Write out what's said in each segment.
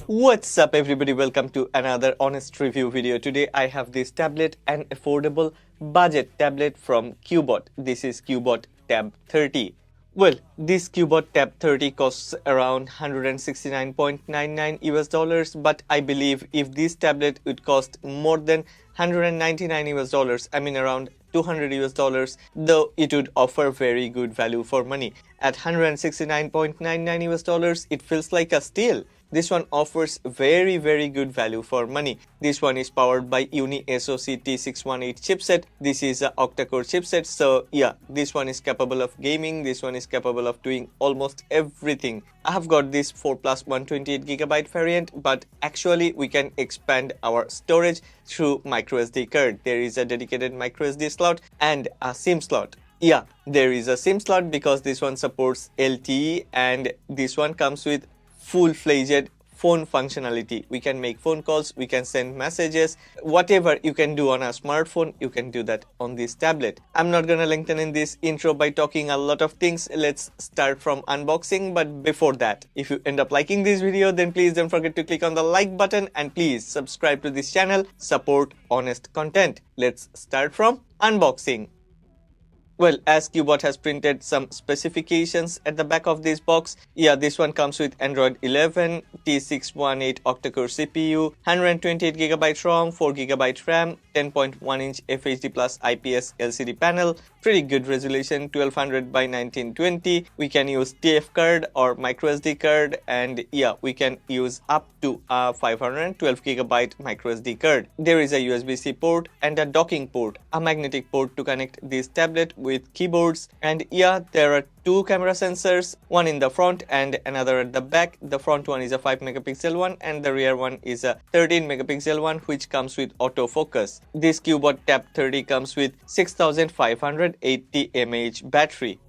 What's up everybody, welcome to another honest review video. Today I have this tablet, an affordable budget tablet from Cubot. This is Cubot Tab 30. Well, this Cubot Tab 30 costs around $169.99 US, but I believe if this tablet would cost more than $199 US, I mean around $200 US, though it would offer very good value for money. At $169.99 US, it feels like a steal. This one offers very good value for money. This one is powered by Uni SoC T618 chipset. This is a octa-core chipset, so yeah, this one is capable of gaming. This one is capable of doing almost everything. I have got this 4 plus 128GB variant, but actually we can expand our storage through microSD card. There is a dedicated microSD slot and a SIM slot. Yeah, there is a SIM slot because this one supports LTE and this one comes with full-fledged phone functionality. We can make phone calls, we can send messages, whatever you can do on a smartphone, you can do that on this tablet. I'm not gonna lengthen in this intro by talking a lot of things. Let's start from unboxing, but before that, if you end up liking this video, then please don't forget to click on the like button and please subscribe to this channel, support honest content. Let's start from unboxing. Well, as Cubot has printed some specifications at the back of this box, yeah, this one comes with Android 11, T618 octa-core CPU, 128GB ROM, 4GB RAM, 10.1-inch FHD plus IPS LCD panel, pretty good resolution, 1200 by 1920. We can use TF card or microSD card, and yeah, we can use up to a 512GB microSD card. There is a USB-C port and a docking port, a magnetic port to connect this tablet with keyboards, and yeah, there are two camera sensors, one in the front and another at the back. The front one is a 5MP one and the rear one is a 13MP one, which comes with autofocus. This Cubot Tab 30 comes with 6580 mAh battery.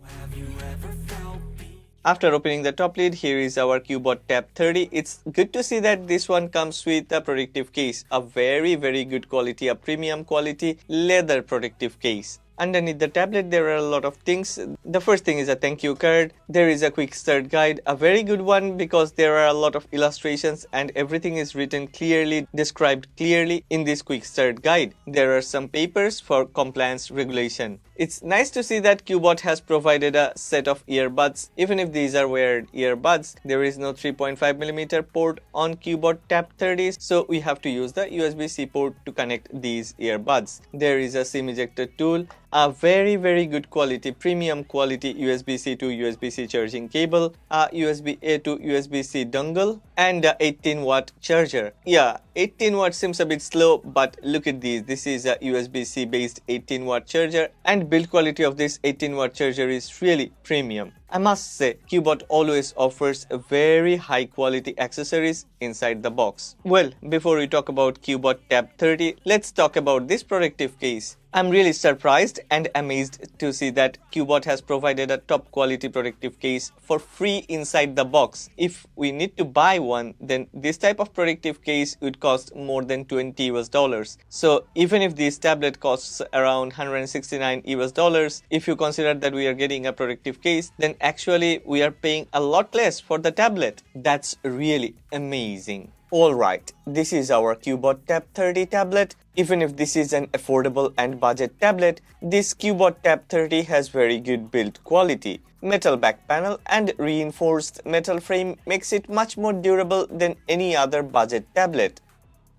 After opening the top lid, here is our Cubot Tab 30. It's good to see that this one comes with a protective case, a very good quality, a premium quality leather protective case. Underneath the tablet, there are a lot of things. The first thing is a thank you card. There is a quick start guide, a very good one because there are a lot of illustrations and everything is written clearly, described clearly in this quick start guide. There are some papers for compliance regulation. It's nice to see that Cubot has provided a set of earbuds. Even if these are wired earbuds, there is no 3.5mm port on Cubot Tab 30, so we have to use the USB-C port to connect these earbuds. There is a SIM ejector tool, a very good quality, premium quality USB-C to USB-C charging cable, a USB-A to USB-C dongle, and a 18-watt charger. Yeah, 18 watt seems a bit slow, but look at these. This is a USB-C based 18-watt charger, and build quality of this 18-watt charger is really premium. I must say, Cubot always offers very high quality accessories inside the box. Well, before we talk about Cubot Tab 30, let's talk about this protective case. I'm really surprised and amazed to see that Cubot has provided a top quality protective case for free inside the box. If we need to buy one, then this type of protective case would cost more than $20 US. So even if this tablet costs around $169 US, if you consider that we are getting a protective case, then actually we are paying a lot less for the tablet. That's really amazing. Alright, this is our Cubot Tab 30 tablet. Even if this is an affordable and budget tablet, this Cubot Tab 30 has very good build quality. Metal back panel and reinforced metal frame makes it much more durable than any other budget tablet.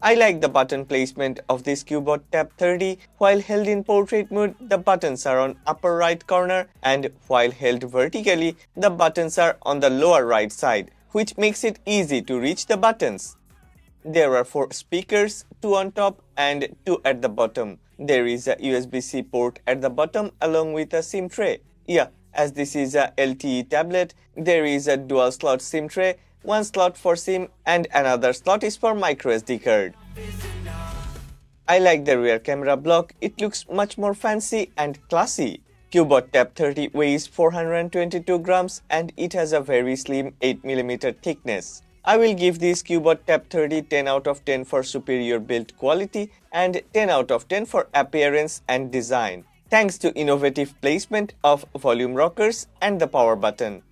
I like the button placement of this Cubot Tab 30. While held in portrait mode, the buttons are on upper right corner, and while held vertically, the buttons are on the lower right side, which makes it easy to reach the buttons. There are 4 speakers, 2 on top and 2 at the bottom. There is a USB-C port at the bottom along with a SIM tray. Yeah, as this is a LTE tablet, there is a dual slot SIM tray, one slot for SIM and another slot is for microSD card. I like the rear camera block. It looks much more fancy and classy. Cubot Tab 30 weighs 422 grams and it has a very slim 8mm thickness. I will give this Cubot Tab 30 10 out of 10 for superior build quality and 10 out of 10 for appearance and design, thanks to innovative placement of volume rockers and the power button.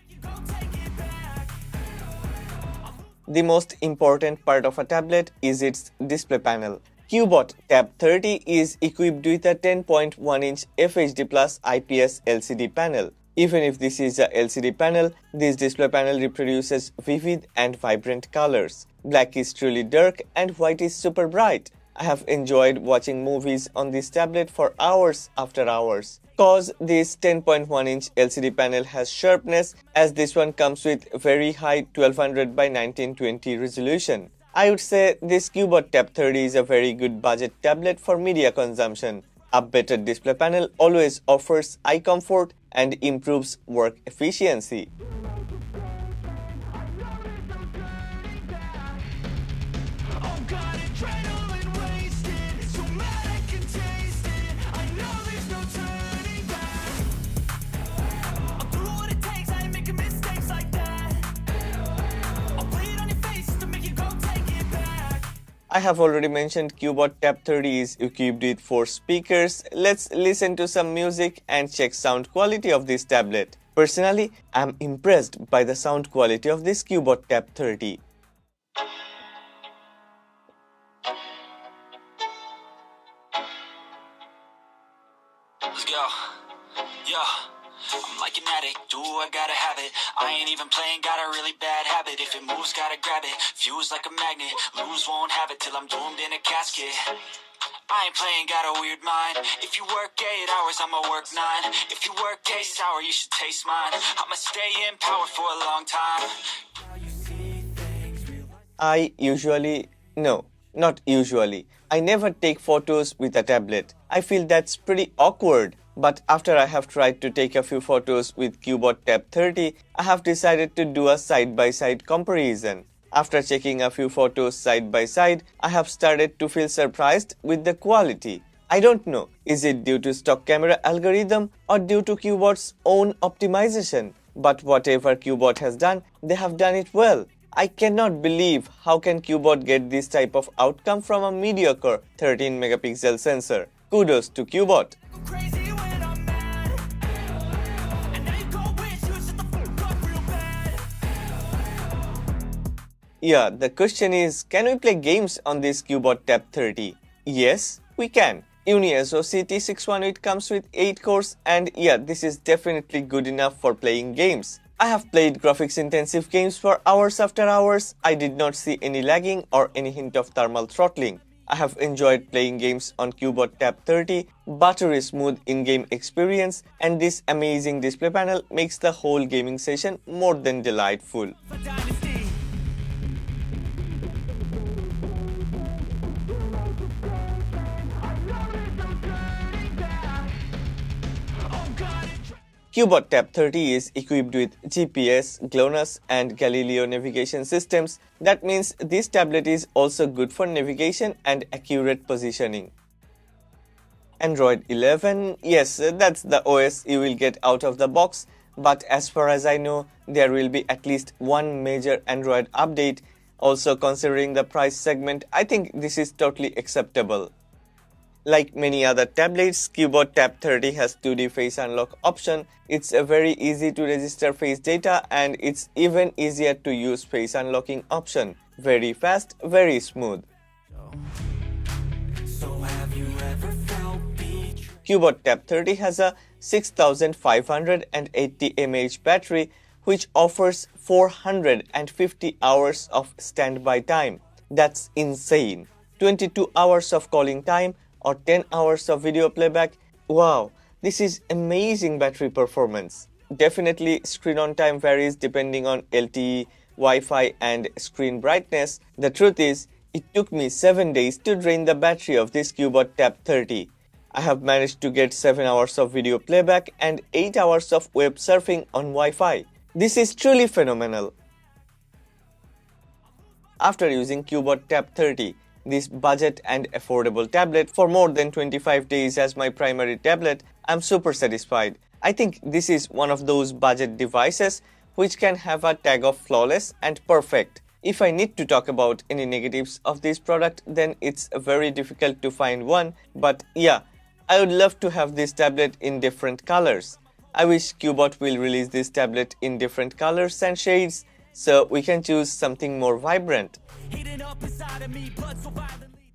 The most important part of a tablet is its display panel. Cubot Tab 30 is equipped with a 10.1-inch FHD Plus IPS LCD panel. Even if this is a LCD panel, this display panel reproduces vivid and vibrant colors. Black is truly dark and white is super bright. I have enjoyed watching movies on this tablet for hours after hours. Cause this 10.1-inch LCD panel has sharpness, as this one comes with very high 1200 by 1920 resolution. I would say this Cubot Tab 30 is a very good budget tablet for media consumption. A better display panel always offers eye comfort and improves work efficiency. I have already mentioned Cubot Tab 30 is equipped with 4 speakers. Let's listen to some music and check sound quality of this tablet. Personally, I am impressed by the sound quality of this Cubot Tab 30. Let's go. Yeah. I'm like an addict, do I gotta have it. I ain't even playing, got a really bad habit. If it moves, gotta grab it. Fuse like a magnet, lose, won't have it till I'm doomed in a casket. I ain't playing, got a weird mind. If you work 8 hours, I'ma work 9. If you work taste sour, you should taste mine. I'ma stay in power for a long time. I never take photos with a tablet. I feel that's pretty awkward. But after I have tried to take a few photos with Cubot Tab 30, I have decided to do a side-by-side comparison. After checking a few photos side by side, I have started to feel surprised with the quality. I don't know, is it due to stock camera algorithm or due to Cubot's own optimization? But whatever Cubot has done, they have done it well. I cannot believe how can Cubot get this type of outcome from a mediocre 13 megapixel sensor. Kudos to Cubot. Yeah, the question is, can we play games on this Cubot Tab 30? Yes, we can. UniSoC T618 comes with 8 cores and yeah, this is definitely good enough for playing games. I have played graphics intensive games for hours after hours. I did not see any lagging or any hint of thermal throttling. I have enjoyed playing games on Cubot Tab 30, buttery smooth in-game experience, and this amazing display panel makes the whole gaming session more than delightful. Cubot Tab 30 is equipped with GPS, GLONASS and Galileo navigation systems. That means this tablet is also good for navigation and accurate positioning. Android 11, yes, that's the OS you will get out of the box, but as far as I know, there will be at least one major Android update. Also, considering the price segment, I think this is totally acceptable. Like many other tablets, Cubot Tab 30 has 2D face unlock option. It's very easy to register face data and it's even easier to use face unlocking option. Very fast, very smooth. Cubot Tab 30 has a 6580 mAh battery which offers 450 hours of standby time. That's insane. 22 hours of calling time or 10 hours of video playback. Wow, this is amazing battery performance. Definitely screen on time varies depending on LTE, Wi-Fi and screen brightness. The truth is, it took me 7 days to drain the battery of this Cubot Tab 30. I have managed to get 7 hours of video playback and 8 hours of web surfing on Wi-Fi. This is truly phenomenal. After using Cubot Tab 30, this budget and affordable tablet for more than 25 days as my primary tablet, I'm super satisfied. I think this is one of those budget devices which can have a tag of flawless and perfect. If I need to talk about any negatives of this product, then it's very difficult to find one, but yeah, I would love to have this tablet in different colors. I wish Cubot will release this tablet in different colors and shades. so we can choose something more vibrant.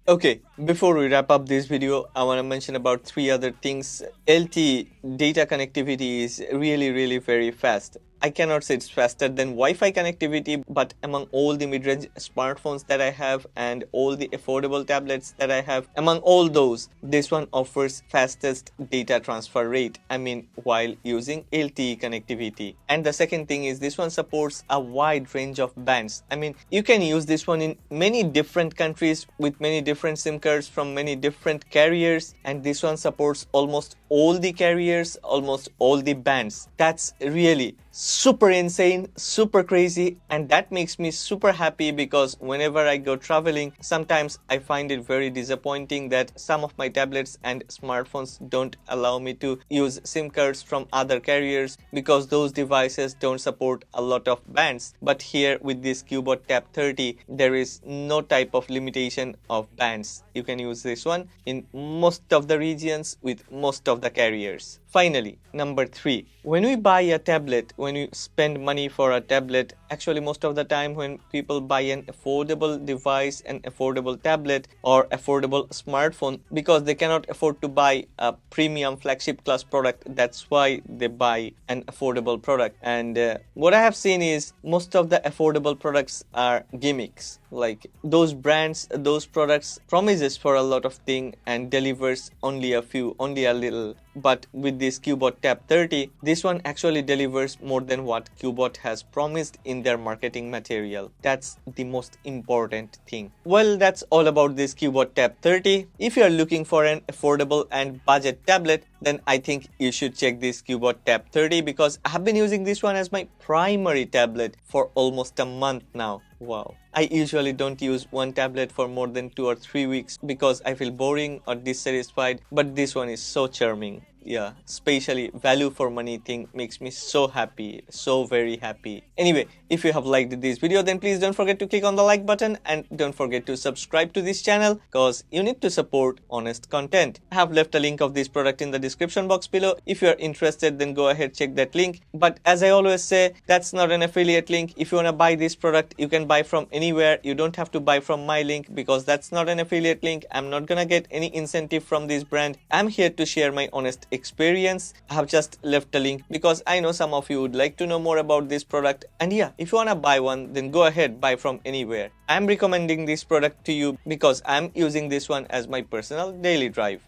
Okay, before we wrap up this video, I want to mention about 3 other things. LTE data connectivity is really very fast. I cannot say it's faster than Wi-Fi connectivity, but among all the mid-range smartphones that I have and all the affordable tablets that I have, among all those, this one offers fastest data transfer rate. I mean, while using LTE connectivity. And the second thing is this one supports a wide range of bands. I mean, you can use this one in many different countries with many different SIM cards from many different carriers, and this one supports almost all the carriers, almost all the bands. That's really super insane, super crazy, and that makes me super happy because whenever I go traveling, sometimes I find it very disappointing that some of my tablets and smartphones don't allow me to use SIM cards from other carriers because those devices don't support a lot of bands. But here with this Cubot Tab 30, there is no type of limitation of bands. You can use this one in most of the regions with most of the carriers. Finally, number 3. When we buy a tablet, when you spend money for a tablet, actually most of the time when people buy an affordable device, an affordable tablet or affordable smartphone, because they cannot afford to buy a premium flagship class product, that's why they buy an affordable product. And what I have seen is most of the affordable products are gimmicks. Like those brands, those products promises for a lot of things and delivers only a few, only a little. But with this Cubot Tab 30, this one actually delivers more than what Cubot has promised in their marketing material. That's the most important thing. Well, that's all about this Cubot Tab 30. If you are looking for an affordable and budget tablet, then I think you should check this Cubot Tab 30 because I have been using this one as my primary tablet for almost a month now. Wow. I usually don't use one tablet for more than 2 or 3 weeks because I feel boring or dissatisfied, but this one is so charming. Yeah, especially value for money thing makes me so happy, so very happy. Anyway, if you have liked this video, then please don't forget to click on the like button and don't forget to subscribe to this channel because you need to support honest content. I have left a link of this product in the description box below. If you are interested, then go ahead, check that link. But as I always say, that's not an affiliate link. If you want to buy this product, you can buy from anywhere. You don't have to buy from my link because that's not an affiliate link. I'm not gonna get any incentive from this brand. I'm here to share my honest experience. I have just left a link because I know some of you would like to know more about this product, and yeah, if you wanna buy one, then go ahead, buy from anywhere. I'm recommending this product to you because I'm using this one as my personal daily drive.